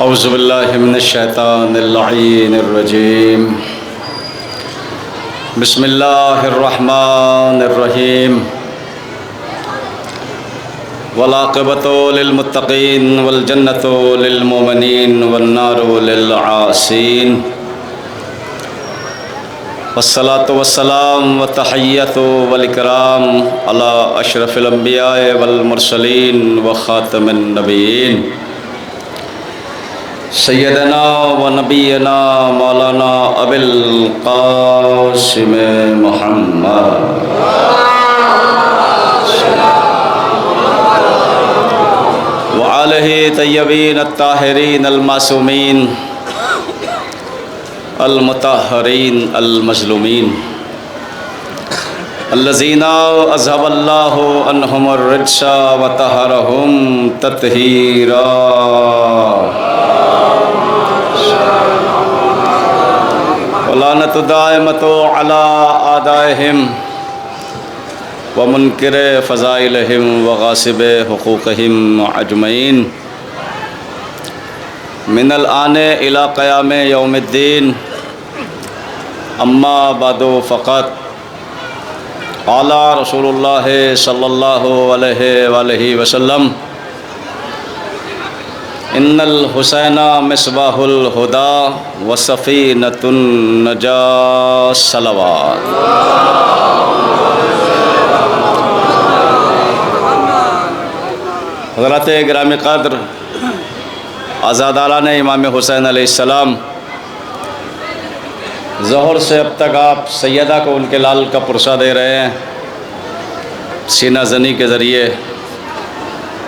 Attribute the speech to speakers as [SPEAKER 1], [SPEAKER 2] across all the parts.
[SPEAKER 1] औज़ुबिल्लाहि मिनश्शैतानिर्रजीम बिस्मिल्लाहिर्रहमानिर्रहीम वलाक़िबतु लिलमुत्तक़ीन वलजन्नतु लिलमुमिनीन वन्नारु लिलआसीन वस्सलातु वस्सलाम व तहिय्यतु वल इकराम अला अशरफिल अंबिया वल मुरसलीन व ख़ातमिन नबीयीन सय्यदना व नबीना मौलाना अबिल क़ासिम मुहम्मद व आलिहि तय्यबीन अत्ताहिरीन अल-मासूमीन अल-मुतहहरीन अल-मज़लूमीन अल्लज़ीना अज़हबल्लाहु अन्हुमुर रिज्सा व तहहरहुम तत्हीरा। लानतु दाइमतु अला आदाइहिम व मुनकिरे फ़ज़ाइलिहिम व गासिबे हुक़ूक़िहिम अजमईन मिनल आने इला क़यामे यौमिद्दीन। अम्मा बादु फ़क़त आला रसूलुल्लाह सल्लल्लाहु अलैहि वसल्लम इन्नल हुसैना मिसबाहुल हुदा व सफ़ीनतुन नजात सलवात। हज़रत गिरामी क़द्र आज़ादाराने इमाम हुसैन अलैहिस्सलाम ज़ोहर से अब तक आप सैयदा को उनके लाल का पुरसा दे रहे हैं, सीना ज़नी के ज़रिए,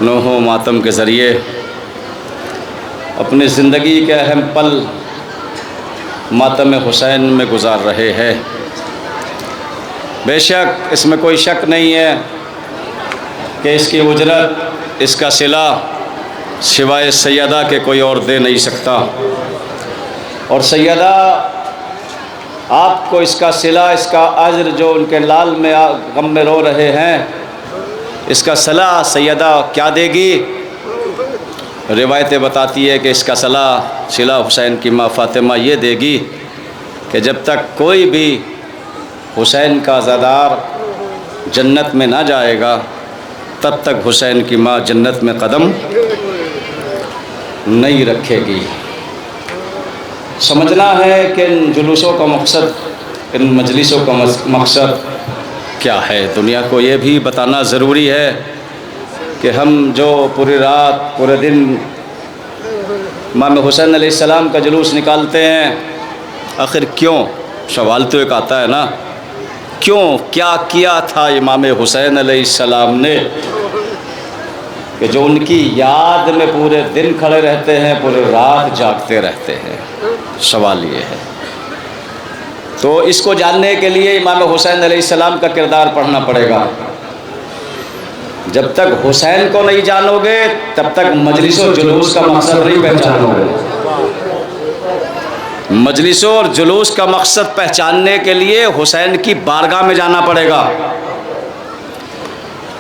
[SPEAKER 1] नोहो मातम के ज़रिए अपनी ज़िंदगी के अहम पल मातम हुसैन में गुजार रहे हैं। बेशक इसमें कोई शक नहीं है कि इसकी उजरत, इसका सिला सिवाय सैयदा के कोई और दे नहीं सकता, और सैयदा आपको इसका सिला, इसका अज्र जो उनके लाल में गम में रो रहे हैं, इसका सला सैयदा क्या देगी? रिवायतें बताती है कि इसका सिला हुसैन की माँ फ़ातिमा ये देगी कि जब तक कोई भी हुसैन का ज़ादार जन्नत में ना जाएगा तब तक हुसैन की माँ जन्नत में कदम नहीं रखेगी। समझना है कि इन जुलूसों का मकसद, इन मजलिसों का मकसद क्या है। दुनिया को ये भी बताना ज़रूरी है कि हम जो पूरी रात पूरे दिन इमाम हुसैन अलैहिस्सलाम का जुलूस निकालते हैं, आखिर क्यों? सवाल तो एक आता है ना, क्यों, क्या किया था इमाम हुसैन अलैहिस्सलाम ने कि जो उनकी याद में पूरे दिन खड़े रहते हैं, पूरी रात जागते रहते हैं? सवाल ये है। तो इसको जानने के लिए इमाम हुसैन अलैहिस्सलाम का किरदार पढ़ना पड़ेगा। जब तक हुसैन को नहीं जानोगे तब तक मजलिस और जुलूस का मकसद नहीं पहचानोगे। मजलिसों और जुलूस का मकसद पहचानने के लिए हुसैन की बारगाह में जाना पड़ेगा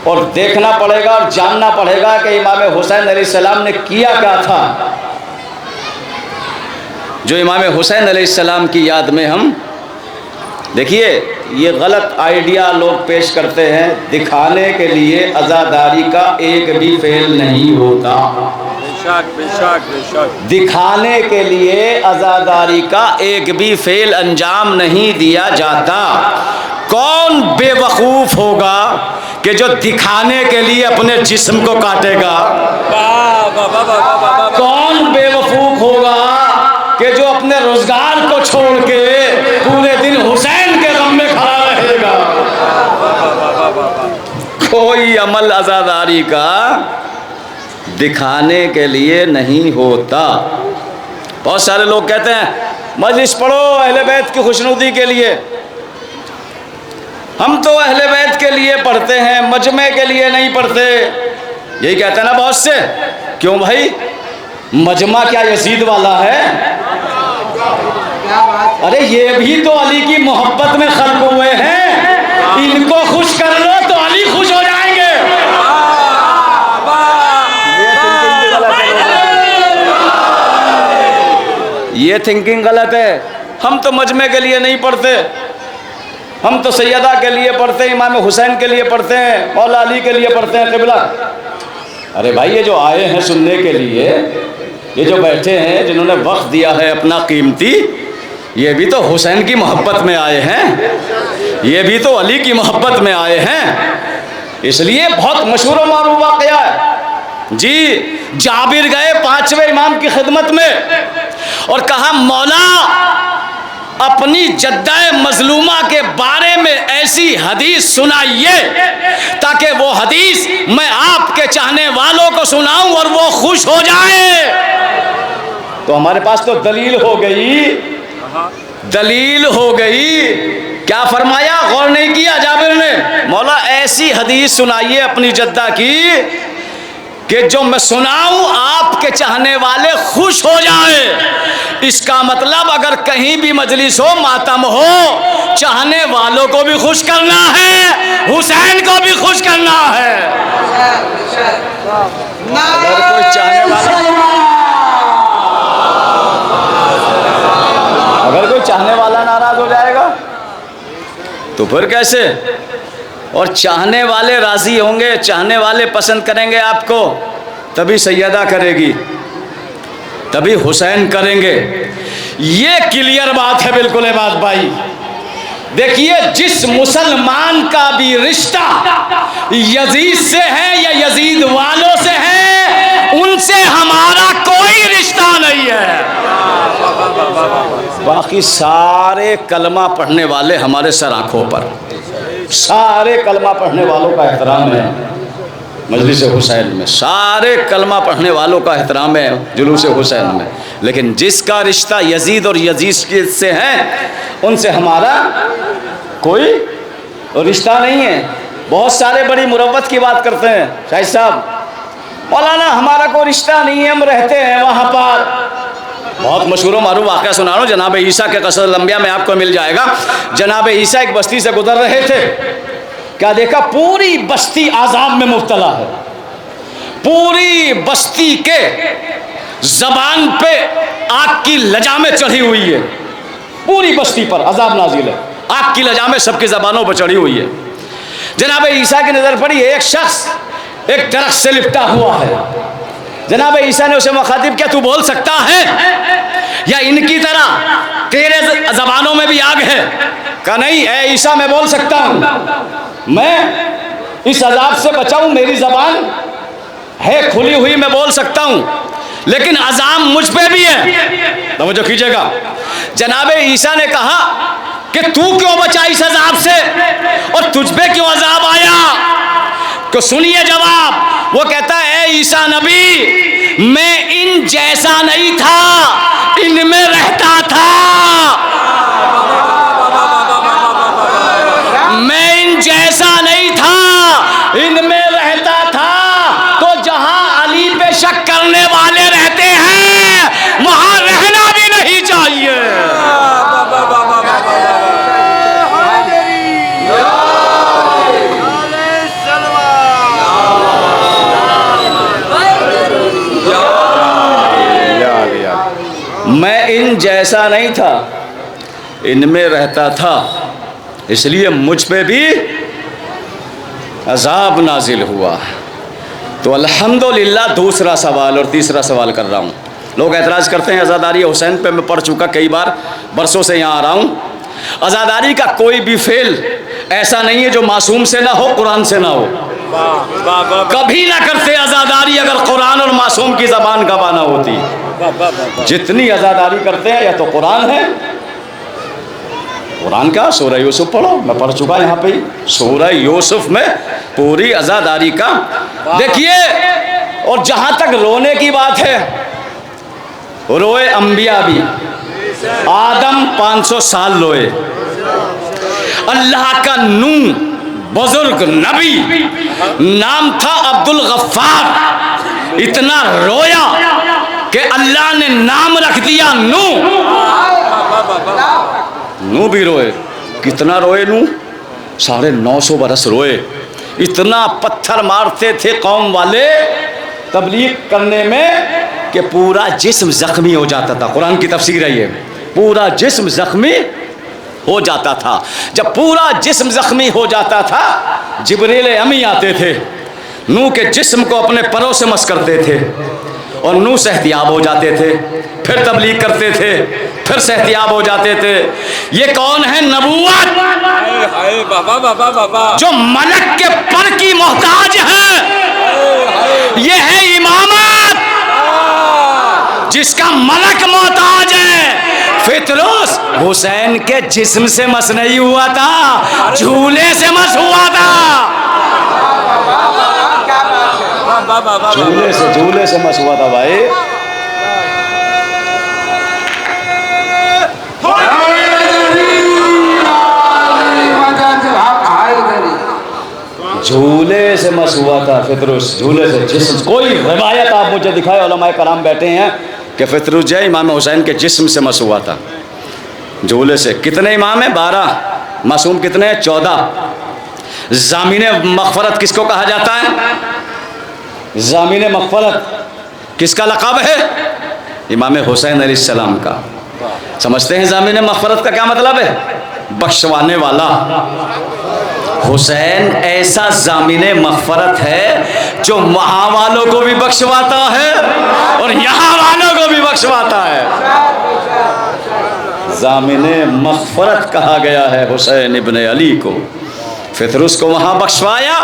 [SPEAKER 1] और देखना पड़ेगा और जानना पड़ेगा कि इमाम हुसैन अलैहिस्सलाम ने किया क्या था, जो इमाम हुसैन अलैहिस्सलाम की याद में हम। देखिए, ये गलत आइडिया लोग पेश करते हैं, दिखाने के लिए अज़ादारी का एक भी फेल नहीं होता। बेशक दिखाने के लिए अज़ादारी का एक भी फेल अंजाम नहीं दिया जाता। कौन बेवकूफ़ होगा कि जो दिखाने के लिए अपने जिस्म को काटेगा? कौन बेवकूफ़ होगा कि जो अपने रोज़गार को छोड़ के पूरे दिन हुसैन के गम में खड़ा रहेगा? कोई अमल अज़ादारी का दिखाने के लिए नहीं होता। बहुत सारे लोग कहते हैं मजलिस पढ़ो अहले बैत की खुशनुदी के लिए। हम तो अहले बैत के लिए पढ़ते हैं, मजमे के लिए नहीं पढ़ते। यही कहते हैं ना बहुत से। क्यों भाई, मजमा क्या यजीद वाला है? अरे ये भी तो अली की मोहब्बत में खल्क हुए हैं, इनको खुश कर लो तो अली खुश हो जाएंगे। ये थिंकिंग गलत है। हम तो मजमे के लिए नहीं पढ़ते, हम तो सैयदा के लिए पढ़ते हैं, इमाम हुसैन के लिए पढ़ते हैं, मौला अली के लिए पढ़ते हैं क़िबला। अरे भाई ये जो आए हैं सुनने के लिए, ये जो बैठे हैं, जिन्होंने वक्त दिया है अपना कीमती, ये भी तो हुसैन की मोहब्बत में आए हैं, ये भी तो अली की मोहब्बत में आए हैं। इसलिए बहुत मशहूर व मारूफ वाक़या है जी। जाबिर गए 5वें इमाम की खिदमत में और कहा, मौला अपनी जद्दा मजलूमा के बारे में ऐसी हदीस सुनाइए ताकि वो हदीस मैं आपके चाहने वालों को सुनाऊं और वो खुश हो जाए। तो हमारे पास तो दलील हो गई, दलील हो गई। क्या फरमाया, गौर नहीं किया जाबिर ने? मौला ऐसी हदीस सुनाइए अपनी जद्दा की कि जो मैं सुनाऊं आपके चाहने वाले खुश हो जाए। इसका मतलब अगर कहीं भी मजलिस हो, मातम हो, चाहने वालों को भी खुश करना है, हुसैन को भी खुश करना है। अगर कोई चाहने वाला, अगर कोई चाहने वाला नाराज हो जाएगा तो फिर कैसे? और चाहने वाले राजी होंगे, चाहने वाले पसंद करेंगे आपको, तभी सैयदा करेगी, तभी हुसैन करेंगे। ये क्लियर बात है, बिल्कुल है बात भाई। देखिए, जिस मुसलमान का भी रिश्ता यजीद से है या यजीद वालों से है, उनसे हमारा कोई रिश्ता नहीं है। बाकी सारे कलमा पढ़ने वाले हमारे सर आंखों पर, सारे कलमा पढ़ने वालों का एहतराम है मजलिस हुसैन में, सारे कलमा पढ़ने वालों का एहतराम है जुलूस हुसैन में। लेकिन जिसका रिश्ता यजीद और यजीद से है, उनसे हमारा कोई रिश्ता नहीं है। बहुत सारे बड़ी मुरव्वत की बात करते हैं शाहिद साहब, मौलाना हमारा कोई रिश्ता नहीं है, हम रहते हैं वहाँ पर। बहुत मशहूर मारूफ वाक़या सुना रहा हूँ, जनाब ईसा के क़सस लंबिया में आपको मिल जाएगा। जनाब ईसा एक बस्ती से गुजर रहे थे, क्या देखा, पूरी बस्ती आज़ाब में मुब्तला है, पूरी बस्ती के ज़बान पे आग की लजामें चढ़ी हुई है, पूरी बस्ती पर अज़ाब नाजिल है, आग की लजामें सबकी ज़बानों पर चढ़ी हुई है। जनाब ईसा की नज़र पड़ी, एक शख्स एक दरख्त से लिपटा हुआ है। जनाब ईसा ने उसे मुखातिब किया, तू बोल सकता है या इनकी तरह तेरे ज़बानों में भी आग है? कहा नहीं ए ईसा, मैं बोल सकता हूँ, मैं इस अजाब से बचाऊँ, मेरी ज़बान है खुली हुई, मैं बोल सकता हूँ, लेकिन अजाब मुझ पे भी है। तो मुझे कीजिएगा, जनाब ईसा ने कहा कि तू क्यों बचा इस अजाब से और तुझ पे क्यों अजाब आया? तो सुनिए जवाब, वो कहता है ए ईसा नबी, मैं इन जैसा नहीं था, इनमें रहता था। मैं इन जैसा नहीं था, इनमें रहता था। तो जहां अली पे शक करने वाले रहते हैं, वहां रहना भी नहीं चाहिए। मैं इन जैसा नहीं था, इनमें रहता था, इसलिए मुझ पे भी अजाब नाजिल हुआ। तो अल्हम्दुलिल्लाह, दूसरा सवाल और तीसरा सवाल कर रहा हूँ। लोग एतराज़ करते हैं अज़ादारी हुसैन पे, मैं पढ़ चुका कई बार, बरसों से यहाँ आ रहा हूँ। अज़ादारी का कोई भी फेल ऐसा नहीं है जो मासूम से ना हो, कुरान से ना हो। कभी ना करते अज़ादारी अगर कुरान और मासूम की ज़बान गवाह ना होती। जितनी अज़ादारी करते हैं या तो कुरान है, कुरान का सूरह यूसुफ पढ़ो, मैं पढ़ चुका यहाँ पे ही, सूरह यूसुफ में पूरी अज़ादारी का देखिए। और जहाँ तक रोने की बात है, रोए अंबिया भी, आदम 500 साल रोए, अल्लाह का नूह बुजुर्ग नबी, नाम था अब्दुल गफ्फार, इतना रोया कि अल्लाह ने नाम रख दिया नूह। नूह भी रोए, कितना रोए नूह? 950 बरस रोए। इतना पत्थर मारते थे कौम वाले तबलीग करने में कि पूरा जिस्म ज़ख्मी हो जाता था। कुरान की तफसीर है ये, पूरा जिस्म ज़ख्मी हो जाता था। जब पूरा जिस्म ज़ख्मी हो जाता था, जिब्रील अमी आते थे, नूह के जिस्म को अपने परों से मस करते थे और नूह सेहतियाब हो जाते थे, फिर तबलीग करते थे, फिर सेहतियाब हो जाते थे। ये कौन है? नबूवत, जो मलक के पर की मोहताज है। ये है इमामत, जिसका मलक मोहताज है। फितरुस हुसैन के जिस्म से मस नहीं हुआ था, झूले से मस हुआ था। झूले से मस हुआ था भाई। झूले से मस हुआ था फितरुस, झूले से। जिस्म, कोई रिवायत आप मुझे दिखाए, उलमाए कराम बैठे हैं कि फितरुस जो इमाम हुसैन के जिस्म से मस हुआ था, झूले से। कितने इमाम हैं? 12। मासूम कितने हैं? 14। ज़ामिने मग़फ़रत किसको कहा जाता है? ज़ामिने मग़फ़रत किसका लक़ब है? इमाम हुसैन अलैहिस्सलाम का। समझते हैं ज़ामिने मग़फ़रत का क्या मतलब है? बख्शवाने वाला। हुसैन ऐसा ज़ामिने मग़फ़रत है जो वहाँ वालों को भी बख्शवाता है और यहाँ वालों को भी बख्शवाता है। ज़ामिने मग़फ़रत कहा गया है हुसैन इब्न अली को। फितरुस को वहाँ बख्शवाया,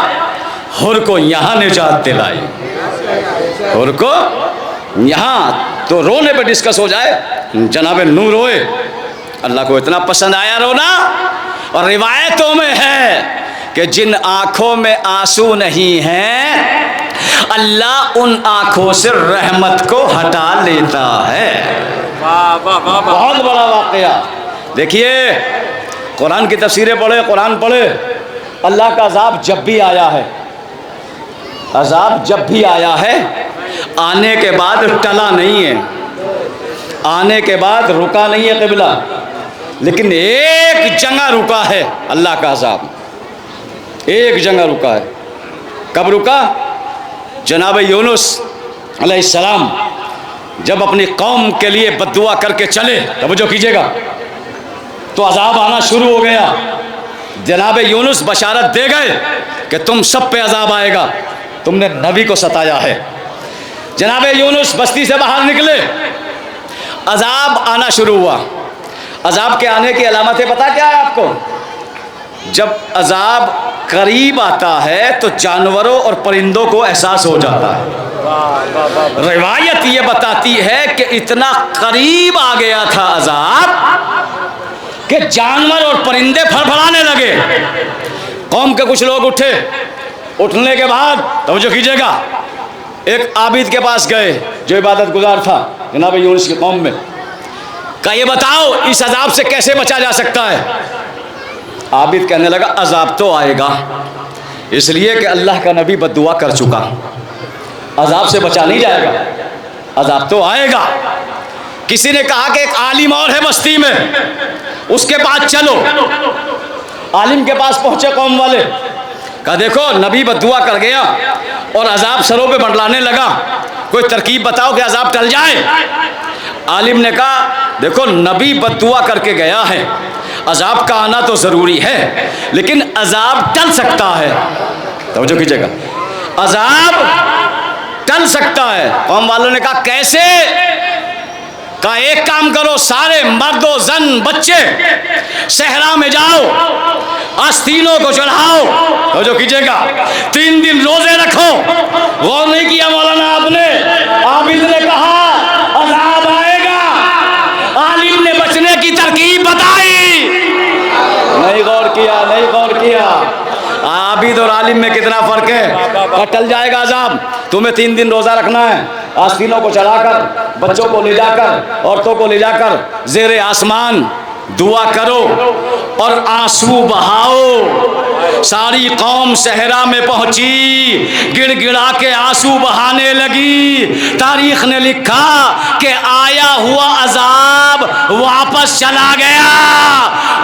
[SPEAKER 1] हुर को यहाँ निजात दिलाई। हुर को यहाँ तो रोने पे डिस्कस हो जाए, जनाब नूह रोए, अल्लाह को इतना पसंद आया रोना। और रिवायतों में है कि जिन आँखों में आंसू नहीं हैं, अल्लाह उन आँखों से रहमत को हटा लेता है। बहुत बड़ा वाक़या। देखिए, कुरान की तफसीरें पढ़े, कुरान पढ़े। अल्लाह का अज़ाब जब भी आया है, अज़ाब जब भी आया है, आने के बाद टला नहीं है, आने के बाद रुका नहीं है क़िबला, लेकिन एक जगह रुका है अल्लाह का अज़ाब, एक जगह रुका है। कब रुका? जनाब यूनुस अलैहिस्सलाम जब अपनी कौम के लिए बद्दुआ करके चले, तवज्जो कीजिएगा, तो अज़ाब आना शुरू हो गया। जनाब यूनुस बशारत दे गए कि तुम सब पे अज़ाब आएगा, तुमने नबी को सताया है। जनाब यूनुस बस्ती से बाहर निकले, अज़ाब आना शुरू हुआ। अज़ाब के आने की अलामतें पता क्या है आपको? जब अज़ाब करीब आता है तो जानवरों और परिंदों को एहसास हो जाता है। रिवायत ये बताती है कि इतना करीब आ गया था अज़ाब कि जानवर और परिंदे फड़फड़ाने लगे। कौम के कुछ लोग उठे, उठने के बाद तवज्जो कीजिएगा, एक आबिद के पास गए जो इबादत गुजार था जनाब यूनुस की कौम में। कहा ये बताओ इस अज़ाब से कैसे बचा जा सकता है? आबिद कहने लगा अज़ाब तो आएगा, इसलिए कि अल्लाह का नबी बद्दुआ कर चुका, अज़ाब से बचा नहीं जाएगा, अज़ाब तो आएगा। किसी ने कहा कि एक आलिम और है बस्ती में, उसके पास चलो। आलिम के पास पहुंचे कौम वाले, कहा देखो नबी बद्दुआ कर गया और अज़ाब सरों पे मंडलाने लगा, कोई तरकीब बताओ कि अज़ाब टल जाए। आलिम ने कहा देखो नबी बद्दुआ करके गया है, अज़ाब का आना तो ज़रूरी है, लेकिन अज़ाब टल सकता है। तवज्जो कीजिएगा, अज़ाब टल सकता है। कौम वालों ने कहा कैसे? कहा एक काम करो, सारे मर्दो जन बच्चे सहरा में जाओ, आस्तीनों को चढ़ाओ। तवज्जो कीजिएगा, 3 दिन रोजे रखो। गौर नहीं किया मौलाना आपने? आबिद ने कहा अज़ाब आएगा, आलिम ने बचने की तरकीब बताई, नहीं गौर किया, नहीं गौर किया। आबिद और आलिम में कितना फ़र्क है? टल जाएगा अज़ाब, तुम्हें 3 दिन रोज़ा रखना है, आस्तीनों को चढ़ाकर, बच्चों को ले जाकर, औरतों को ले जाकर ज़ेरे आसमान दुआ करो और आंसू बहाओ। सारी कौम सहरा में पहुंची, गिड़गिड़ा के आंसू बहाने लगी। तारीख ने लिखा कि आया हुआ अज़ाब वापस चला गया।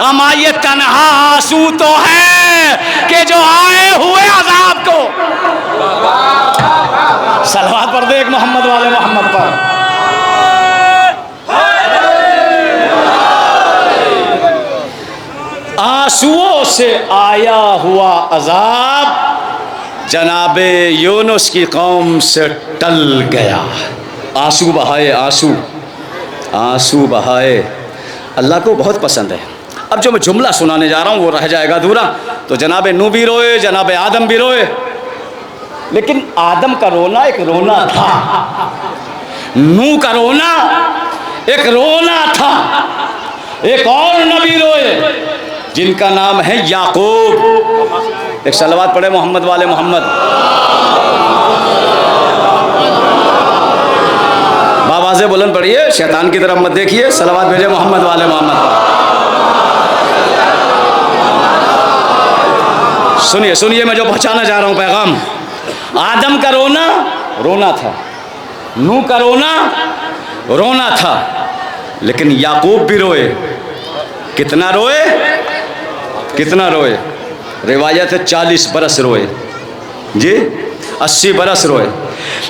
[SPEAKER 1] अमा ये तन्हा आंसू तो है कि जो आए हुए अजाब को। सलवात पढ़ दे एक मोहम्मद वाले मोहम्मद पर। आंसुओं से आया हुआ अजाब जनाबे यूनुस की कौम से टल गया। आंसू बहाए, आंसू आंसू बहाए, अल्लाह को बहुत पसंद है। अब जो मैं जुमला सुनाने जा रहा हूँ वो रह जाएगा अधूरा। तो जनाबे नूह भी रोए, जनाबे आदम भी रोए, लेकिन आदम का रोना एक रोना था, नूह का रोना एक रोना था। एक और नबी रोए जिनका नाम है याकूब। एक सलवात पढ़े मोहम्मद वाले मोहम्मद। बाबा से बुलंद पढ़िए, शैतान की तरफ मत देखिए। सलवात भेजे मोहम्मद वाले मोहम्मद पर। सुनिए सुनिए, मैं जो पहुंचाना चाह रहा हूं पैगाम। आदम का रोना रोना था, नूह का रोना रोना था, लेकिन याकूब भी रोए। कितना रोए, कितना रोए? रिवायत है 40 बरस रोए जी, 80 बरस रोए।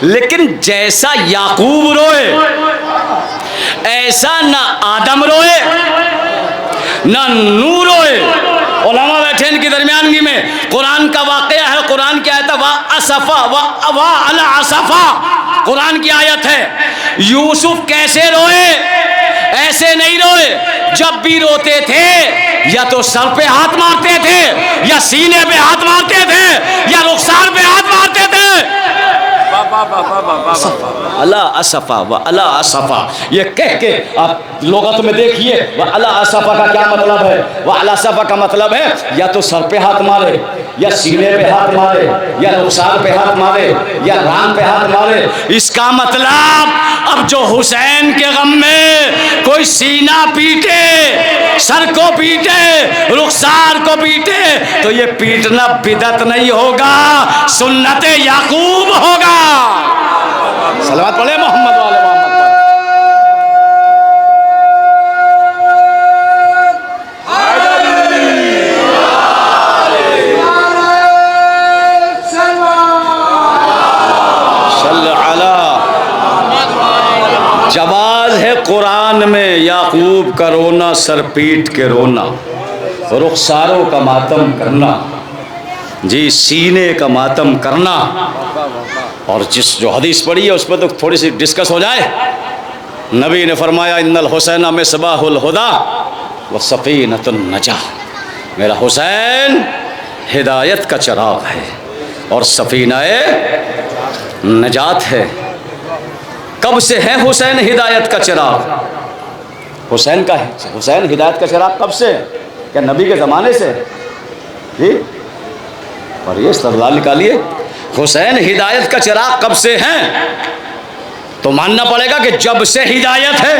[SPEAKER 1] लेकिन जैसा याकूब रोए ऐसा ना आदम रोए ना नूह रोए। उलमा बैठे इनकी दरमियानगी में। कुरान का वाक़या है, कुरान की आयत है, वाह असफ़ा वाह अला असफ़ा, कुरान की आयत है। यूसुफ कैसे रोए? ऐसे नहीं रोए। जब भी रोते थे या तो सर पे हाथ मारते थे, या सीने पे हाथ मारते थे, या रुखसार पे हाथ मारते थे। अला असफ़ा व अला असफ़ा, ये कह के आप लोगों में देखिए व अला असफ़ा का क्या मतलब है। व अला असफ़ा का मतलब है या तो सर पे हाथ मारे, या सीने पे हाथ मारे, या रुखसार पे हाथ मारे, या रान पे हाथ मारे। इसका मतलब अब जो हुसैन के गम में कोई सीना पीटे, सर को पीटे, रुखसार को पीटे, तो ये पीटना बिदअत नहीं होगा, सुन्नत याकूब होगा। सलवात पढ़े मोहम्मद वाले मोहम्मद पर। जवाज है कुरान में याकूब का रोना, सर पीट के रोना, रुखसारों का मातम करना जी, सीने का मातम करना। और जिस जो हदीस पढ़ी है उस पर तो थोड़ी सी डिस्कस हो जाए। नबी ने फरमाया इन्नल हुसैन मिसबाहुल हुदा व सफ़ीनतुन नजा, मेरा हुसैन हिदायत का चिराग है और सफ़ीनाए नजात है। कब से है हुसैन हिदायत का चिराग? हुसैन का है, हुसैन हिदायत का चिराग कब से? क्या नबी के ज़माने से जी? और ये सरदार निकालिए, हुसैन हिदायत का चिराग कब से हैं? तो मानना पड़ेगा कि जब से हिदायत है,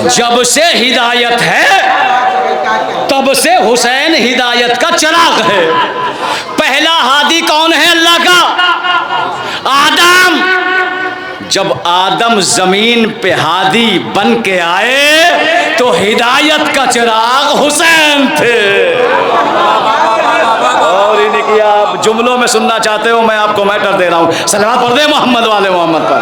[SPEAKER 1] जब से हिदायत है तब से हुसैन हिदायत का चिराग है। पहला हादी कौन है अल्लाह का? आदम। जब आदम जमीन पे हादी बन के आए तो हिदायत का चिराग हुसैन थे। और इनकी आप जुमलों में सुनना चाहते हो, मैं आपको मैटर दे रहा हूं। सलवात पढ़ दे मोहम्मद वाले मोहम्मद पर।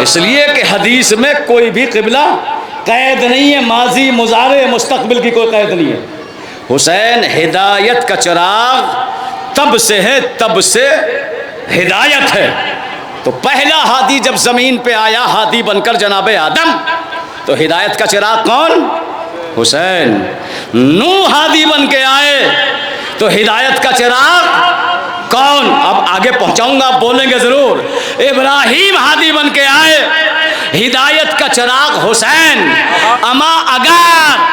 [SPEAKER 1] इसलिए कि हदीस में कोई भी किबला कैद नहीं है, माजी मुजारे मुस्तकबिल की कोई कैद नहीं है। हुसैन हिदायत का चिराग तब से है, तब से हिदायत है। तो पहला हादी जब जमीन पे आया हादी बनकर जनाबे आदम, तो हिदायत का चिराग कौन? हुसैन। नूह हादी बन के आए तो हिदायत का चिराग कौन? अब आगे पहुंचाऊंगा, आप बोलेंगे जरूर। इब्राहिम हादी बन के आए, हिदायत का चिराग हुसैन। अमा अगर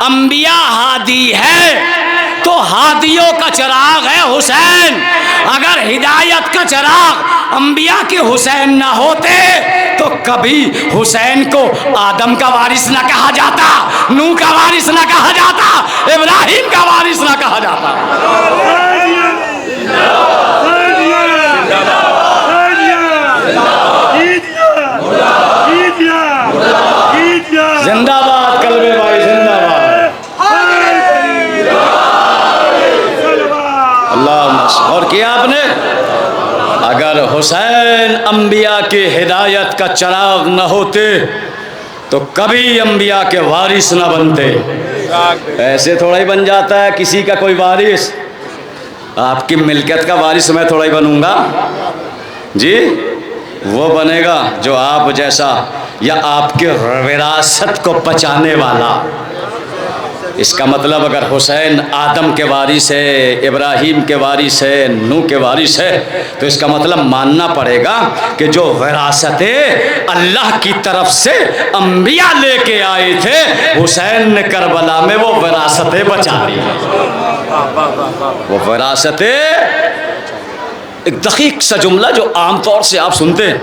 [SPEAKER 1] अंबिया हादी है तो हादियों का चिराग है हुसैन। अगर हिदायत का चिराग अंबिया के हुसैन ना होते तो कभी हुसैन को आदम का वारिस ना कहा जाता, नूह का वारिस ना कहा जाता, इब्राहिम का वारिस ना कहा जाता। हुसैन अंबिया की हिदायत का चिराग न होते तो कभी अंबिया के वारिस न बनते। ऐसे थोड़ा ही बन जाता है किसी का कोई वारिस। आपकी मिल्कियत का वारिस मैं थोड़ा ही बनूंगा जी। वो बनेगा जो आप जैसा या आपके विरासत को बचाने वाला। इसका मतलब अगर हुसैन आदम के वारिस है, इब्राहीम के वारिस है, नूह के वारिस है, तो इसका मतलब मानना पड़ेगा कि जो विरासत अल्लाह की तरफ से अंबिया लेके आए थे, हुसैन ने करबला में वो विरासतें बचा दी। वो विरासतें, एक दकीक सा जुमला जो आमतौर से आप सुनते हैं,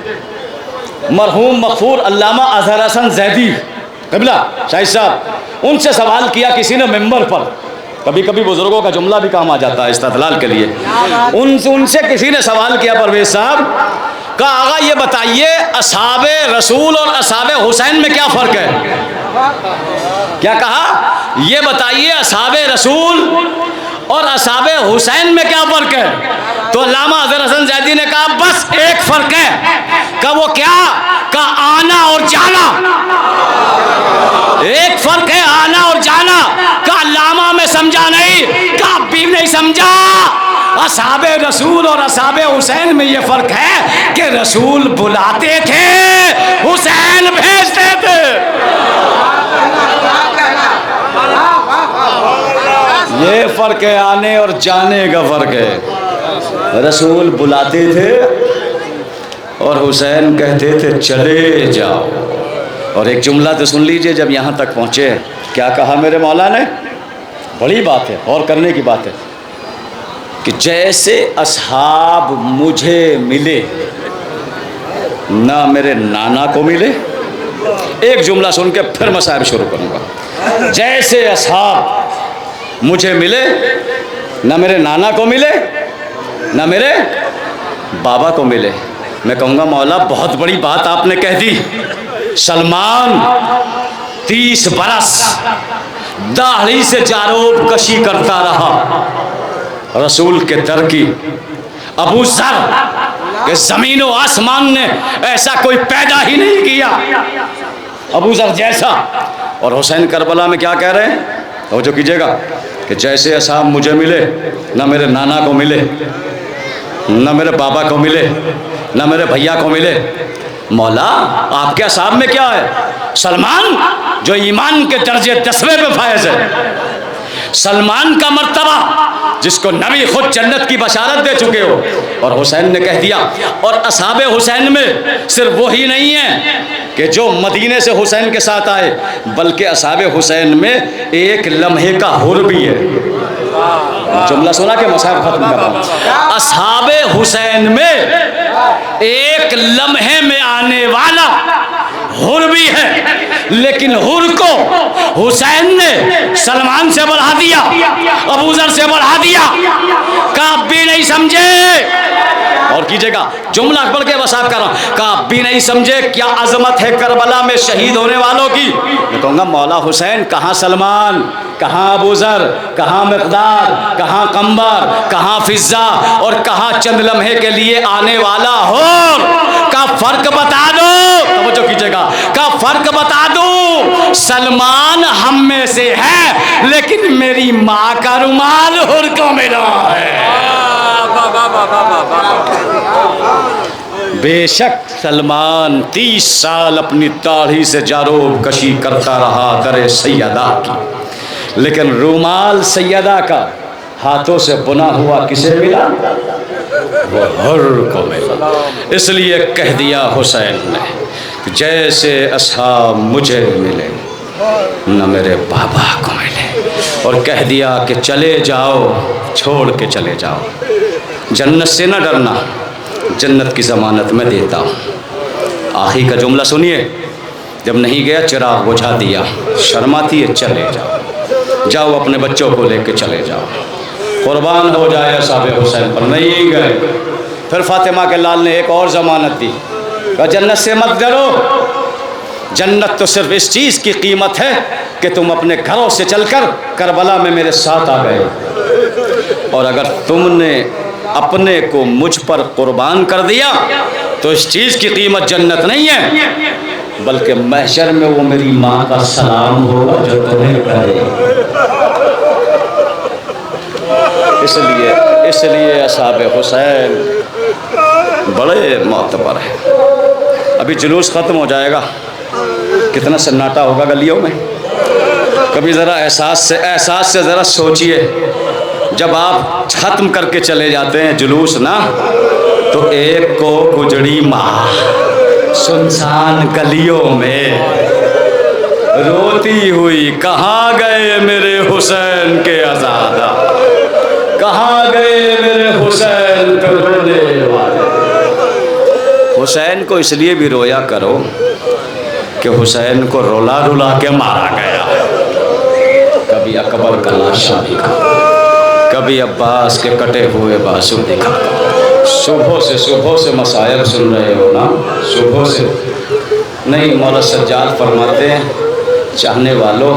[SPEAKER 1] मरहूम मगफूर अल्लामा अजहर हसन जैदी कबीला शाहिद साहब, उनसे सवाल किया किसी ने मिंबर पर। कभी कभी बुजुर्गों का जुमला भी काम आ जाता है इस्तेदलाल के लिए। उनसे किसी ने सवाल किया परवेज साहब, कहा आगा ये बताइए असहाबे रसूल और असहाबे हुसैन में क्या फ़र्क है? क्या कहा? ये बताइए असहाबे रसूल और असहाबे हुसैन में क्या फ़र्क है? तो अल्लामा अजहर हसन जैदी ने कहा बस एक फ़र्क है। कहा वो क्या? कहा आना और जाना। एक फ़र्क है, आना और जाना। कहा अल्लामा में समझा नहीं, कहा भी नहीं समझा। असहाबे रसूल और असहाबे हुसैन में ये फ़र्क है कि रसूल बुलाते थे, हुसैन भेजते थे। ये फ़र्क है, आने और जाने का फ़र्क है। रसूल बुलाते थे और हुसैन कहते थे चले जाओ। और एक जुमला तो सुन लीजिए जब यहाँ तक पहुँचे, क्या कहा मेरे मौला ने? बड़ी बात है और करने की बात है कि जैसे असहाब मुझे मिले ना मेरे नाना को मिले। एक जुमला सुन के फिर मैं साहब शुरू करूँगा। जैसे असहाब मुझे मिले ना मेरे नाना को मिले ना मेरे बाबा को मिले। मैं कहूँगा मौला बहुत बड़ी बात आपने कह दी। सलमान 30 बरस दाढ़ी से जारोब कशी करता रहा रसूल के दर की। अबू जर के ज़मीन व आसमान ने ऐसा कोई पैदा ही नहीं किया अबू जर जैसा। और हुसैन करबला में क्या कह रहे हैं? तो जो कीजिएगा कि जैसे असहाब मुझे मिले ना मेरे नाना को मिले ना मेरे बाबा को मिले ना मेरे भैया को मिले। मौला आपके असहाब में क्या है? सलमान जो ईमान के दर्जे 10वें पे फायज है, सलमान का मर्तबा जिसको नबी खुद जन्नत की बशारत दे चुके हो। और हुसैन ने कह दिया। और असहाबे हुसैन में सिर्फ वही नहीं है कि जो मदीने से हुसैन के साथ आए, बल्कि असहाबे हुसैन में एक लम्हे का हुर भी है। जुमला सुना के मसाइब खत्म कर रहा हूं। असहाबे हुसैन में एक लम्हे में आने वाला हुर भी है, लेकिन हुर को हुसैन ने सलमान से बढ़ा दिया, अबू जर से बढ़ा दिया। काब भी नहीं समझे। और कीजिएगा जुमला पढ़ के बस आप कर रहा हूं। काब भी नहीं समझे क्या अजमत है करबला में शहीद होने वालों की। मैं कहूँगा मौला हुसैन कहाँ सलमान, कहाँ अबू जर, कहाँ मिक़दार, कहाँ कम्बर, कहाँ फिज़्ज़ा और कहाँ चंद लम्हे के लिए आने वाला हुर का फ़र्क बता दो। तवज्जो कीजिएगा, का फ़र्क बता दो। सलमान हम में से है, लेकिन मेरी माँ का रुमाल हुर को मिला है। बेशक सलमान 30 साल अपनी दाढ़ी से जारोब कशी करता रहा दरे सैयदा की, लेकिन रुमाल सैयदा का हाथों से बुना हुआ किसे मिला? वो हुर को मिला। इसलिए कह दिया हुसैन ने जैसे असहाब मुझे मिले न मेरे बाबा को मिले। और कह दिया कि चले जाओ, छोड़ के चले जाओ। जन्नत से न डरना, जन्नत की ज़मानत मैं देता हूँ। आखिर का जुमला सुनिए। जब नहीं गया चिराग बुझा दिया, शर्माती है चले जाओ, जाओ अपने बच्चों को लेके चले जाओ, कुर्बान हो जाए असहाबे हुसैन पर। नहीं गए। फिर फातिमा के लाल ने एक और ज़मानत दी, कहा जन्नत से मत डरो, जन्नत तो सिर्फ इस चीज़ की कीमत है कि तुम अपने घरों से चलकर करबला में मेरे साथ आ गए। और अगर तुमने अपने को मुझ पर कुर्बान कर दिया तो इस चीज़ की कीमत जन्नत नहीं है, बल्कि महशर में वो मेरी माँ का सलाम होगा जो तुम्हें करे। इसलिए असहाब हुसैन बड़े मोतबर है। अभी जुलूस ख़त्म हो जाएगा, कितना सन्नाटा होगा गलियों में। कभी ज़रा एहसास से ज़रा सोचिए, जब आप ख़त्म करके चले जाते हैं जुलूस ना, तो एक को गुजरी माँ सुनसान गलियों में रोती हुई, कहाँ गए मेरे हुसैन के आज़ादा, कहाँ गए मेरे हुसैन पे रोने वाले। हुसैन को इसलिए भी रोया करो कि हुसैन को रुला रुला के मारा गया। कभी अकबर का लाशा दिखा, कभी अब्बास के कटे हुए बाजू दिखा। सुबह से मसायब सुन रहे हो ना, सुबह से नहीं। मौला सज्जाद फरमाते हैं, चाहने वालों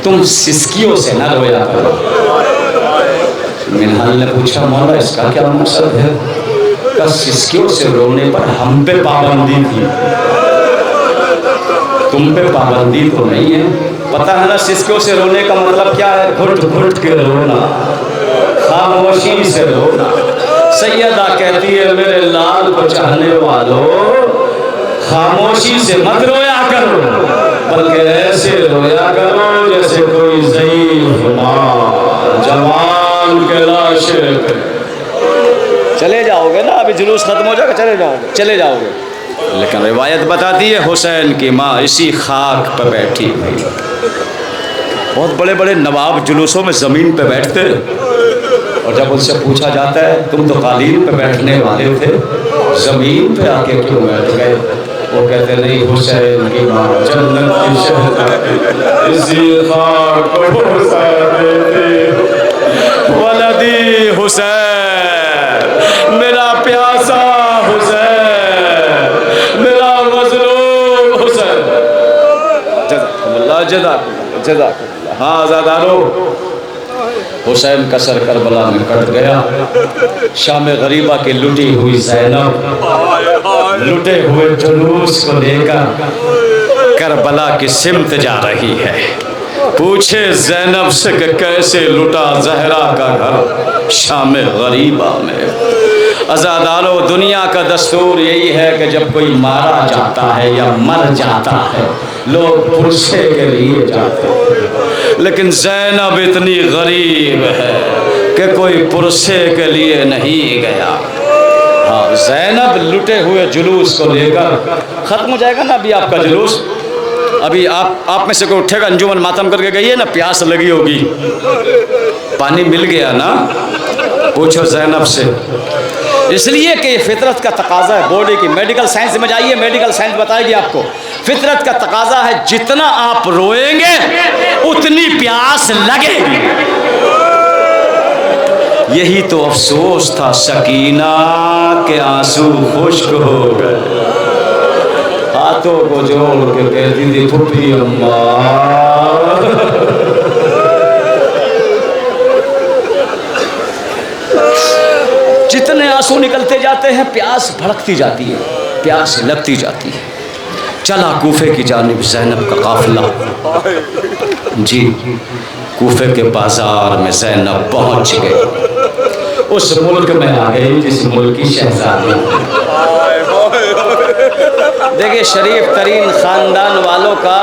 [SPEAKER 1] तुम सिसकियों से ना रोया करो। मिनहाल ने पूछा, मौला इसका क्या मकसद है? का सिसकियों से रोने पर हम पे पाबंदी थी, तुम पे पाबंदी तो नहीं है। पता है ना सिसकियों से रोने का मतलब क्या है? घुट घुट के रोना, खामोशी से रोना। सैयदा कहती है, मेरे लाल को चाहने वालों खामोशी से मत रोया करो, बल्कि ऐसे रोया करो जैसे कोई ज़ईफ़ माँ जवान के लाशे पे। चले जाओगे ना, अभी जुलूस खत्म हो जाएगा, चले जाओगे। लेकिन रिवायत बताती है हुसैन की माँ इसी खाक पर बैठी हुई। बहुत बड़े बड़े नवाब जुलूसों में ज़मीन पे बैठते, और जब उनसे पूछा जाता है तुम तो कालीन पे बैठने वाले थे, ज़मीन पे आके क्यों बैठ गए? वो कहते नहीं, हुसैन की माँ जन्नत की शहज़ादी इसी खाक पर वलदी हुसैन, मेरा प्यासा हुसैन, मेरा मज़लूम हुसैन। जज़ाकुमुल्लाह। हाँ आज़ादारों, हुसैन का सर करबला में कट गया। शाम गरीबा की लुटी हुई ज़ैनब लुटे हुए जुलूस को लेकर करबला की सिमत जा रही है। पूछे ज़ैनब से कि कैसे लुटा ज़हरा का घर शाम गरीबा में। अज़ादारों, दुनिया का दस्तूर यही है कि जब कोई मारा जाता है या मर जाता है, लोग पुरसे के लिए जाते हैं, लेकिन ज़ैनब इतनी गरीब है कि कोई पुरसे के लिए नहीं गया। हाँ, ज़ैनब लुटे हुए जुलूस को लेकर ख़त्म हो जाएगा ना अभी आपका जुलूस। अभी आप में से कोई उठेगा, अंजुमन मातम करके गई है ना, प्यास लगी होगी, पानी मिल गया ना, पूछो ज़ैनब से। इसलिए कि ये फितरत का तकाजा है बॉडी की। मेडिकल साइंस में जाइए, मेडिकल साइंस बताएगी आपको, फितरत का तकाजा है जितना आप रोएंगे उतनी प्यास लगेगी। यही तो अफसोस था सकीना के आंसू खुश्क हो गए। हाथों को जोड़ के कहती थी, फुफी अम्मा जितने आंसू निकलते जाते हैं प्यास भड़कती जाती है, प्यास लगती जाती है। चला कूफे की जानिब ज़ैनब का काफिला। जी, कूफे के बाजार में ज़ैनब पहुंच गई। उस मुल्क में आ गई जिस मुल्क की शहजादी। देखिए, शरीफ तरीन ख़ानदान वालों का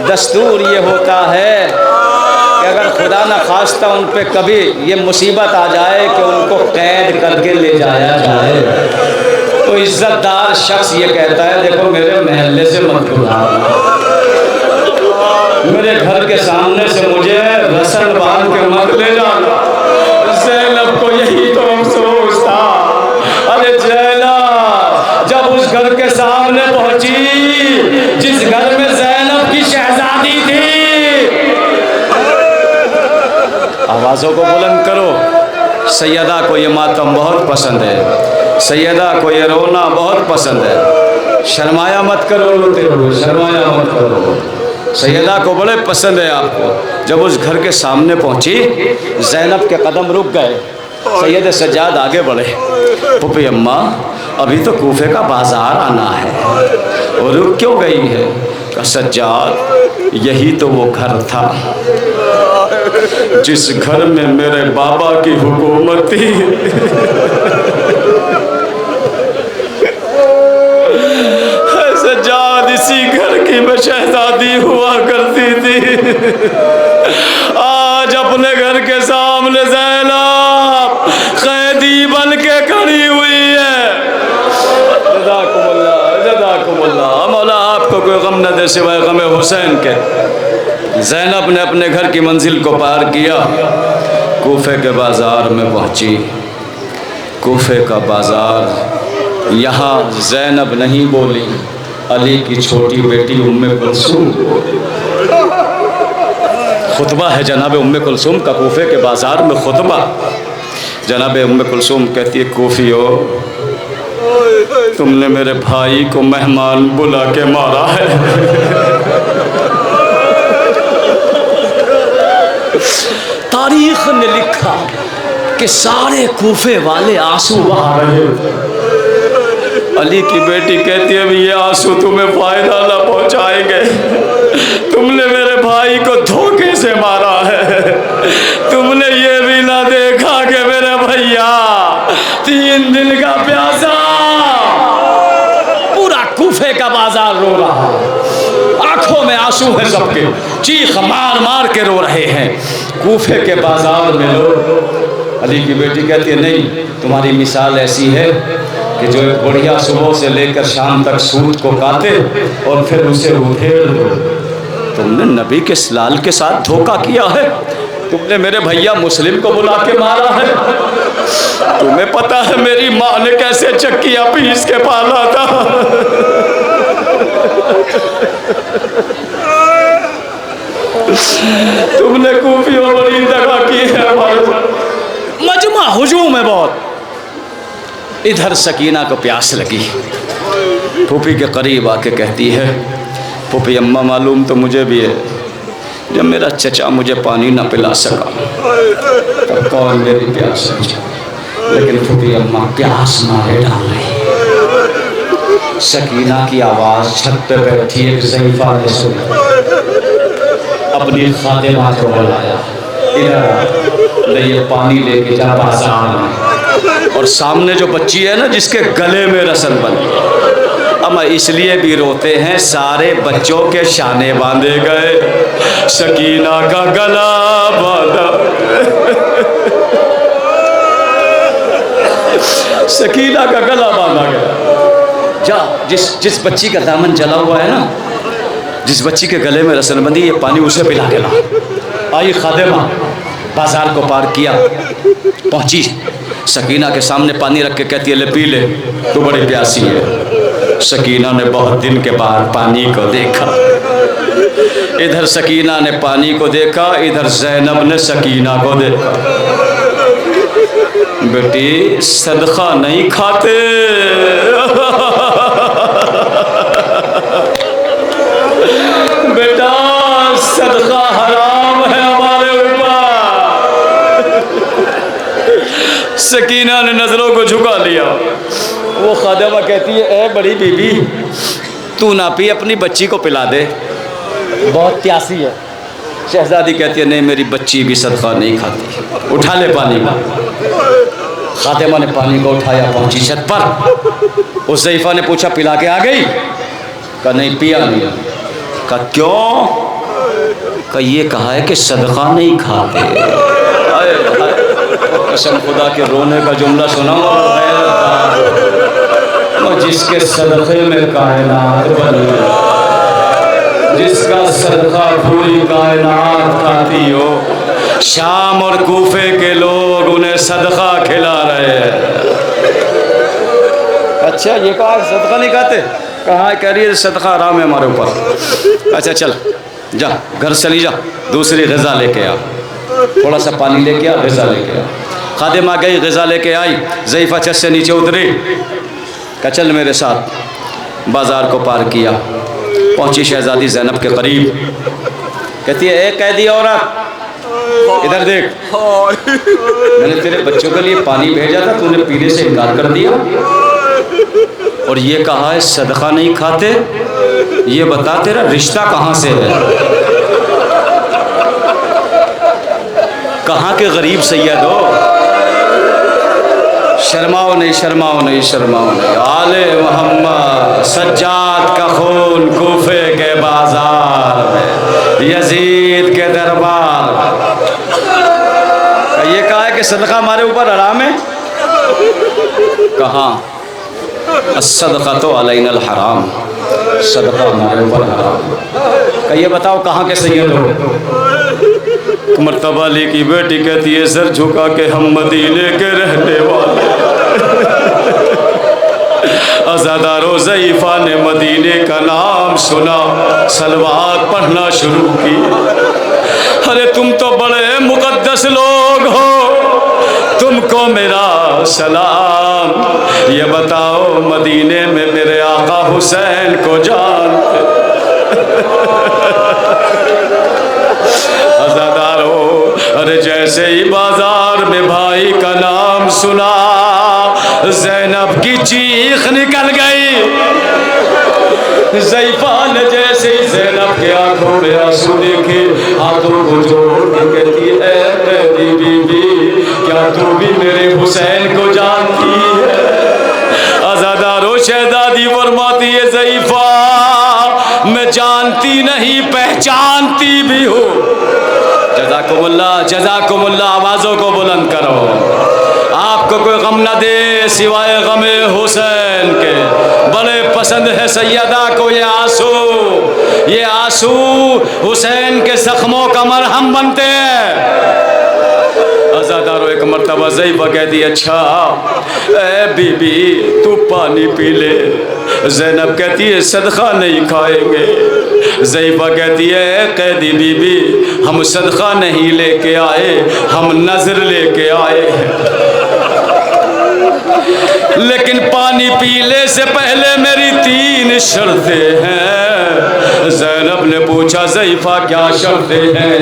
[SPEAKER 1] दस्तूर ये होता है कि अगर खुदा न खास्ता उन पे कभी ये मुसीबत आ जाए कि उनको कैद करके ले जाया जाए, तो इज़्ज़तदार शख्स ये कहता है, देखो मेरे महल्ले से मत गुज़ारना, मेरे घर के सामने से मुझे रसन बांध के मत ले जाना। ज़ैनब को यही तो अफसोस था। अरे ज़ैनब जब उस घर के सामने पहुंची जिस घर में ज़ैनब की शहजादी थी, आवाज़ों को बुलंद करो। सैयदा को ये मातम बहुत पसंद है, सैयदा को ये रोना बहुत पसंद है। शर्माया मत करो, रोते हो, शर्माया मत करो। सैयदा को बड़े पसंद है आपको। जब उस घर के सामने पहुंची, ज़ैनब के कदम रुक गए। सैयद सज्जाद आगे बढ़े, पुपी अम्मा अभी तो कूफे का बाजार आना है और रुक क्यों गई है? कहा सज्जाद यही तो वो घर था जिस घर में मेरे बाबा की हुकूमत थी। सज्जाद इसी घर की मैं शहजादी हुआ करती थी। आज अपने घर के सामने ज़ैनब कैदी बन के खड़ी हुई है। जज़ाकुमुल्लाह, मौला आपको कोई गम न दे सिवाय गम हुसैन के। ज़ैनब ने अपने घर की मंजिल को पार किया, कूफे के बाज़ार में पहुंची। कूफे का बाज़ार, यहाँ ज़ैनब नहीं बोली, अली की छोटी बेटी उम्मे कुलसूम। खुतबा है जनाब उम्मे कुलसूम का कूफे के बाज़ार में खुतबा। जनाब उम्मे कुलसूम कहती है कूफियो, तुमने मेरे भाई को मेहमान बुला के मारा है। तारीख ने लिखा कि सारे कूफे वाले आंसू बहा रहे। अली की बेटी कहती है ये आंसू तुम्हें फायदा ना पहुंचाएंगे, तुमने मेरे भाई को धोखे से मारा है। तुमने ये भी ना देखा कि मेरे भैया 3 दिन का प्यासा। पूरा कूफे का बाजार रो रहा, आंखों में आंसू है सबके, चीख मार मार के रो रहे हैं कूफे के बाजार में लोग। अली की बेटी कहती है नहीं, तुम्हारी मिसाल ऐसी है कि जो एक बढ़िया सुबह से लेकर शाम तक सूट को काटे और फिर उसे उधेड़ दो। तुमने नबी के लाल के साथ धोखा किया है, तुमने मेरे भैया मुस्लिम को बुला के मारा है। तुम्हें पता है मेरी माँ ने कैसे चक्कियाँ पीस के पाला था। तुमने कूफियों बड़ी दगा की है हमारे साथ। मजमा हुजूम है बहुत। इधर सकीना को प्यास लगी, फूफी के करीब आके कहती है फूफी अम्मा मालूम तो मुझे भी है, जब मेरा चचा मुझे पानी ना पिला सका तब कौन मेरी प्यास है। लेकिन फूफी अम्मा प्यास मारे डाल रही। सकीना की आवाज़ छत पे बैठी एक ज़ईफ़ा ने सुनी, अपनी खादिमा को बुलाया, इधर ले ये पानी लेके जा बाजार में। और सामने जो बच्ची है ना जिसके गले में रस्म बंधी, अम्मा इसलिए भी रोते हैं सारे बच्चों के शाने बांधे गए, सकीना का गला बांधा। सकीना का गला बांधा गया। जा जिस बच्ची का दामन जला हुआ है ना, जिस बच्ची के गले में रस्म बंधी, ये पानी उसे पिला के ला। आई खादिमा बाजार को पार किया, पहुंची सकीना के सामने पानी रख के कहती है ले पी ले, तू बड़ी प्यासी है। सकीना ने बहुत दिन के बाद पानी को देखा। इधर सकीना ने पानी को देखा, इधर ज़ैनब ने सकीना को देखा। बेटी सदका नहीं खाते। बेटा सदका हराम है हमारे ऊपर। सकीना ने नजरों को झुका लिया। वो खादिमा कहती है ए बड़ी बीबी, तू ना पी, अपनी बच्ची को पिला दे, बहुत प्यासी है। शहजादी कहती है नहीं मेरी बच्ची भी सदका नहीं खाती, उठा ले पानी को। खादिमा ने पानी को उठाया, पहुंची छत पर। उस ज़ईफ़ा ने पूछा पिला के आ गई? कहा नहीं पिया नहीं। कहा क्यों? कहा ये कहा है कि सदका नहीं खाते। कसम खुदा के रोने का जुमला सुना, जिसके सदक़े में कायनात बनी, जिसका सदका पूरी कायनात खाती हो, शाम और कूफे के लोग उन्हें सदका खिला रहे हैं। अच्छा ये कहा सदका नहीं खाते? कहा कह रही है सदका हराम है हमारे ऊपर। अच्छा चल जा घर चली जा, दूसरी ग़िज़ा लेके आ, थोड़ा सा पानी लेके आ, ग़िज़ा लेके आ। खादिमा गई, ग़िज़ा लेके आई। ज़ईफ़ा छत से नीचे उतरी, कहा चल मेरे साथ। बाज़ार को पार किया, पहुंची शहज़ादी ज़ैनब के करीब। कहती है ए कैदी औरत, इधर देख, मैंने तेरे बच्चों के लिए पानी भेजा था, तूने पीने से इनकार कर दिया और ये कहा है सदका नहीं खाते। ये बता तेरा रिश्ता कहाँ से है? कहाँ के गरीब सैयद हो? शर्माओ नहीं, शर्माओ नहीं, शर्माओ नहीं। आले मोहम्मद सज्जाद का खून कूफे के बाजार में, यजीद के दरबार। ये कहा है कि सदका हमारे ऊपर हराम है? कहाँ? सदका तो अलैनल हराम, सदका हमारे ऊपर हराम। ये बताओ कहाँ के सैयद हो? मर्तबा अली की बेटी कहती है सर झुका के हम मदीने के रहने वाले। अज़ादारो ज़ईफ़ा ने मदीने का नाम सुना, सलवात पढ़ना शुरू की। अरे तुम तो बड़े मुक़द्दस लोग हो, तुमको मेरा सलाम। ये बताओ मदीने में मेरे आका हुसैन को जानते? अज़ादारो, अरे जैसे ही बाजार में भाई का नाम सुना, ज़ैनब की चीख निकल गई। ज़ईफ़ा ने जैसे ही ज़ैनब के आंखों में आंसू देखे, हाथों को जोड़ के कहती है मेरी बीबी, क्या तू भी मेरे हुसैन को जानती है? अज़ादारो, शहज़ादी फरमाती है ज़ईफ़ा, मैं जानती नहीं पहचानती भी हूँ। जज़ाकुमुल्लाह, जज़ाकुमुल्लाह। आवाज़ों को बुलंद करो। आपको कोई गम न दे सिवाय गमे हुसैन के। बड़े पसंद है सैयदा को ये आंसू, ये आंसू हुसैन के जख्मों का मरहम बनते हैं। अज़ादारो, एक मरतबा ज़ईफ़ा कहती है अच्छा ए बीबी तू पानी पी ले। ज़ैनब कहती है सदका नहीं खाएंगे। ज़ईफ़ा कहती है कैदी बीबी, हम सदका नहीं लेके आए, हम नज़र लेके आए हैं। लेकिन पानी पीने से पहले मेरी 3 शर्तें हैं। ज़ैनब ने पूछा ज़ईफ़ा क्या शर्तें हैं?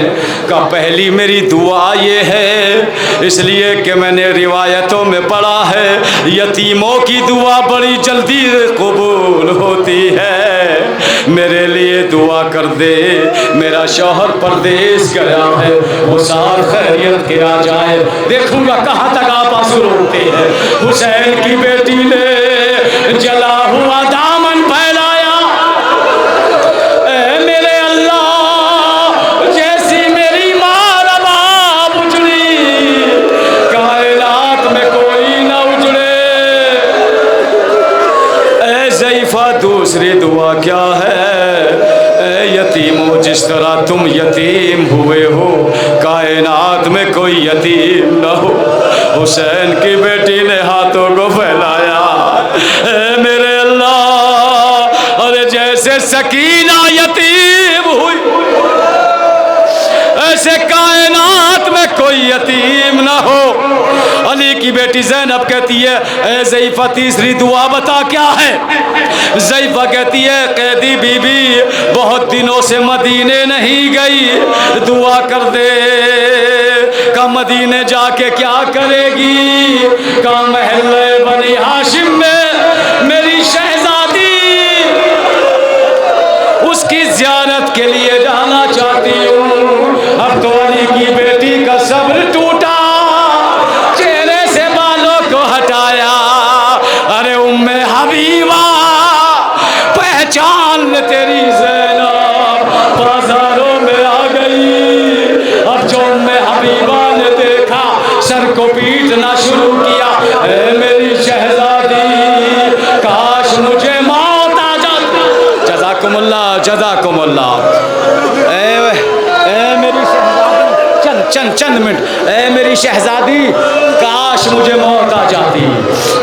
[SPEAKER 1] का पहली मेरी दुआ ये है, इसलिए कि मैंने रिवायतों में पढ़ा है यतीमों की दुआ बड़ी जल्दी कबूल होती है। मेरे लिए दुआ कर दे, मेरा शौहर परदेश गया है, वो साल खैरियत के आ जाए। देखूंगा कहाँ तक आप आंसू रोकते हैं। हुसैन की बेटी ने जला हुआ दामन फैलाया। मेरे अल्लाह, जैसी मेरी माँ रवा उजड़ी, कायनात में कोई न उजड़े। ए ज़ईफ़ा, दूसरी दुआ क्या है? यतीमों, जिस तरह तुम यतीम हुए हो, कायनात में कोई यतीम न हो। हुसैन की बेटी ने हाथों को फैलाया। मेरे अल्लाह, अरे जैसे सकीना यतीम हुई, ऐसे कायनात में कोई यतीम ना हो। अली की बेटी ज़ैनब कहती है ए ज़ईफ़ा, तीसरी दुआ बता क्या है? ज़ईफ़ा कहती है कैदी बीबी बहुत दिनों से मदीने नहीं गई, दुआ कर दे। का मदीने जाके क्या करेगी? का महल्ले बनी हाशिम में मेरी शहज़ादी, उसकी ज़ियारत के लिए जाना चाहती हूँ। अब तो अली की बेटी का सब्र टूटा, चेहरे से बालों को हटाया। अरे उम्मे हबीबा, पहचान ले तेरी ज़ैनब बाजारों में आ गई। अब जो उम्मे हबीबा ने देखा, सर को पीटना शुरू किया। मेरी शहज़ादी, काश मुझे मौत आ जाती। जज़ाकुमुल्लाह, जज़ाकुमुल्लाह। मेरी शहज़ादी, चंद मिनट। ए मेरी शहज़ादी, काश मुझे मौत आ जाती,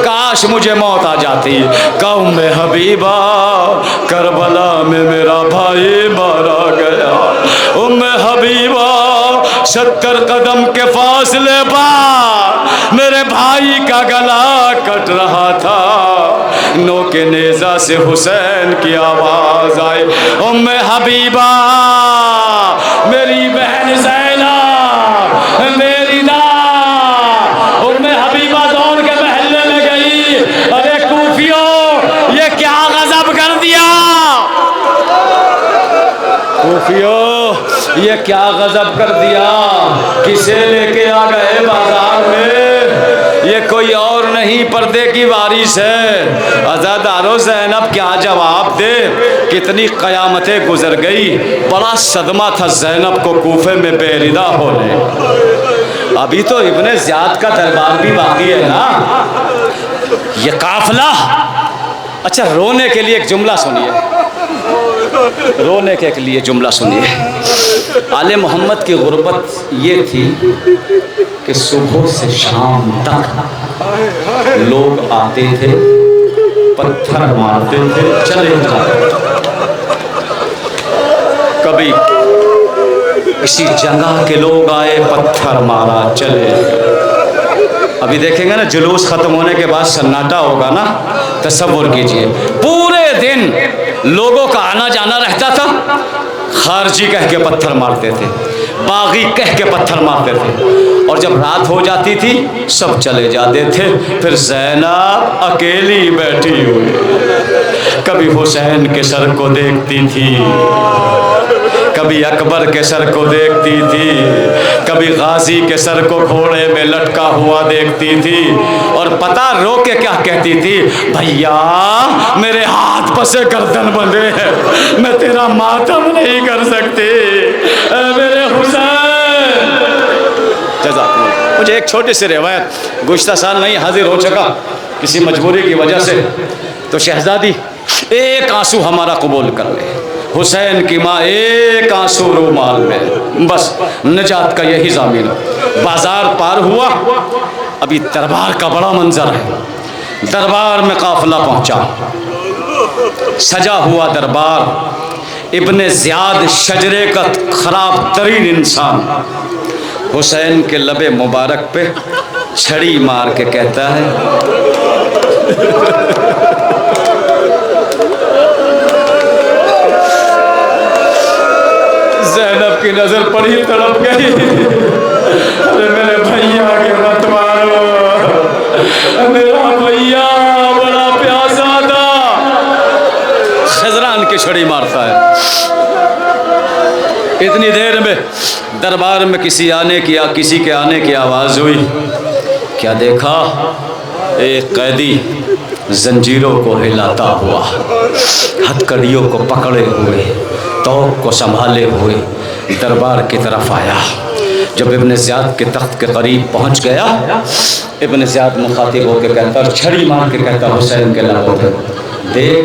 [SPEAKER 1] काश मुझे मौत आ जाती। का उम्मे हबीबा, करबला में मेरा भाई मारा गया। उम्मे हबीबा, 70 कदम के फासले पर मेरे भाई का गला कट रहा था। नो के नेज़ा से हुसैन की आवाज़ आई। उम्मे हबीबा, मेरी बहन ज़ैनब, सूफियो ये क्या गजब कर दिया, किसे लेके आ गए बाजार में, ये कोई और नहीं पर्दे की वारिस है। अज़ादारो ज़ैनब क्या जवाब दे, कितनी क़यामतें गुजर गई, बड़ा सदमा था ज़ैनब को कूफे में बेरिदा होने। अभी तो इब्ने ज़ियाद का दरबार भी बाकी है ना, ये काफिला। अच्छा रोने के लिए एक जुमला सुनिए, रोने के लिए जुमला सुनिए। आले मोहम्मद की गुर्बत ये थी कि सुबह से शाम तक लोग आते थे, पत्थर मारते थे, चले जाते थे। कभी किसी जगह के लोग आए, पत्थर मारा, चले। अभी देखेंगे ना जुलूस ख़त्म होने के बाद सन्नाटा होगा ना, तसव्वुर कीजिए पूरे दिन लोगों का आना जाना रहता था, खारजी कह के पत्थर मारते थे, बागी कह के पत्थर मारते थे, और जब रात हो जाती थी सब चले जाते थे, फिर ज़ैनब अकेली बैठी हुई, कभी हुसैन के सर को देखती थी, कभी अकबर के सर को देखती थी, कभी गाजी के सर को घोड़े में लटका हुआ देखती थी, और पता रो के क्या कहती थी, भैया मेरे हाथ पसे गर्दन बंधे हैं, मैं तेरा मातम नहीं कर सकती, मेरे हुसैन। जज़ाकल्लाह। मुझे एक छोटी सी रिवायत, गुज़िश्ता साल नहीं हाजिर हो सका किसी मजबूरी की वजह से, तो शहजादी एक आंसू हमारा कबूल कर ले, हुसैन की माँ एक आंसू रूमाल में, बस निजात का यही ज़ामीन। बाजार पार हुआ, अभी दरबार का बड़ा मंजर है, दरबार में काफिला पहुंचा, सजा हुआ दरबार, इब्ने ज़ियाद शजरे का खराब तरीन इंसान हुसैन के लबे मुबारक पे छड़ी मार के कहता है, ज़ैनब की नजर पड़ी, तड़प गई, अरे मेरे भैया के मत मारो, मेरा भैया बड़ा प्यासा था। खजरान की छड़ी मारता है। इतनी देर में दरबार में किसी के आने की आवाज़ हुई, क्या देखा, एक कैदी जंजीरों को हिलाता हुआ, हथकड़ियों को पकड़े हुए, तौक को संभाले हुए दरबार की तरफ आया। जब इब्ने ज़ियाद के तख्त के करीब पहुंच गया, इब्ने ज़ियाद मुखातिब होकर कहता, छड़ी मार के कहता हुसैन के लबों पे, देख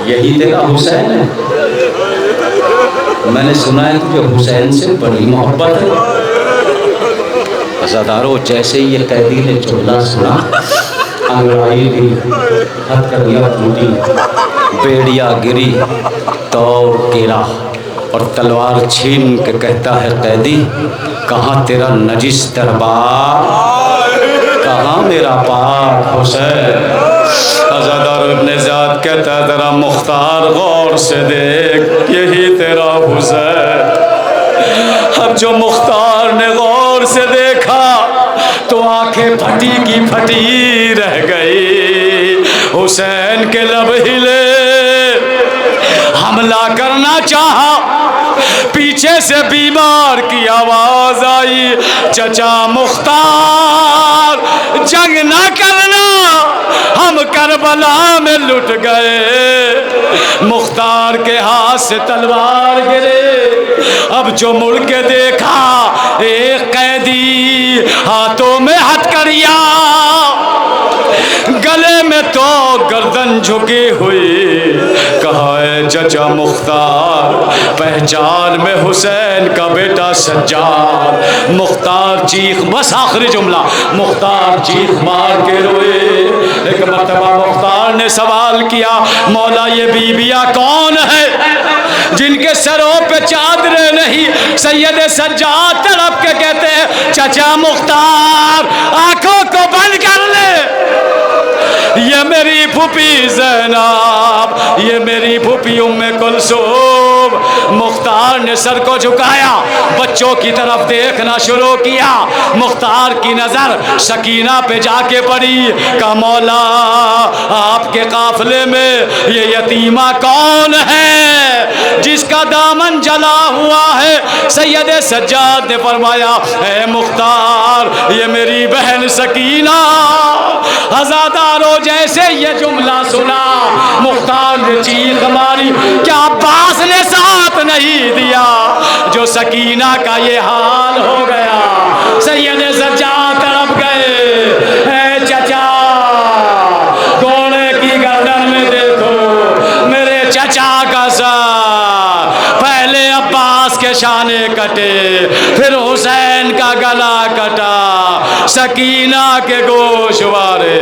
[SPEAKER 1] यही तेरा हुसैन है, मैंने सुना है तुझे हुसैन से बड़ी मोहब्बत है। अज़ादारो जैसे ही ये कैदी ने जुमला सुना, अंगड़ाई दी, हथकड़ियाँ टूटी, बेड़िया गिरी, तो गिरा, और तलवार छीन के कहता है, कैदी कहाँ तेरा नजिस दरबार, कहाँ मेरा पाक हुसैन। अज़ादार इब्ने ज़ियाद कहता है, तेरा मुख्तार गौर से देख, यही तेरा हुसैन। अब जो मुख्तार ने गौर से देखा तो आंखें फटी की फटी रह गई, हुसैन के लब हिले, हमला करना चाहा, पीछे से बीमार की आवाज आई, चचा मुख्तार जंग ना करना, हम करबला में लुट गए। मुख्तार के हाथ से तलवार गिरे, अब जो मुड़ के देखा एक कैदी हाथों में हथकड़ियां, गले में तो गर्दन झुकी हुई, कहा है चचा मुख्तार पहचान में हुसैन का बेटा सज्जाद। मुख्तार चीख, बस आखिरी जुमला, मुख्तार चीख मार के रोए। एक मर्तबा मुख्तार ने सवाल किया, मौला ये बीबियाँ कौन है जिनके सरों पे चादरें नहीं? सैयद सज्जाद तड़प के कहते हैं, चचा मुख्तार आंखों को बंद कर ले, ये मेरी फूफी ज़ैनब, ये मेरी फूफी उम्मे कुलसूम। मुख्तार ने सर को झुकाया, बच्चों की तरफ देखना शुरू किया। मुख्तार की नज़र सकीना पे जाके पड़ी, का मौला आपके काफिले में ये यतीमा कौन है जिसका दामन जला हुआ है। सैयद सज्जाद ने फरमाया, है मुख्तार ये मेरी बहन सकीना। हज़ादारों जैसे ये जुमला सुना, मुख्तार ने चीख मारी, क्या अब्बास ने साथ नहीं दिया जो सकीना का ये हाल हो गया। सैयद सज्जाद तड़प गए, है चचा घोड़े की गर्दन में देखो मेरे चचा का सर। पहले अब्बास के शाने कटे, फिर हुसैन का गला कटा, सकीना के गोशवारे।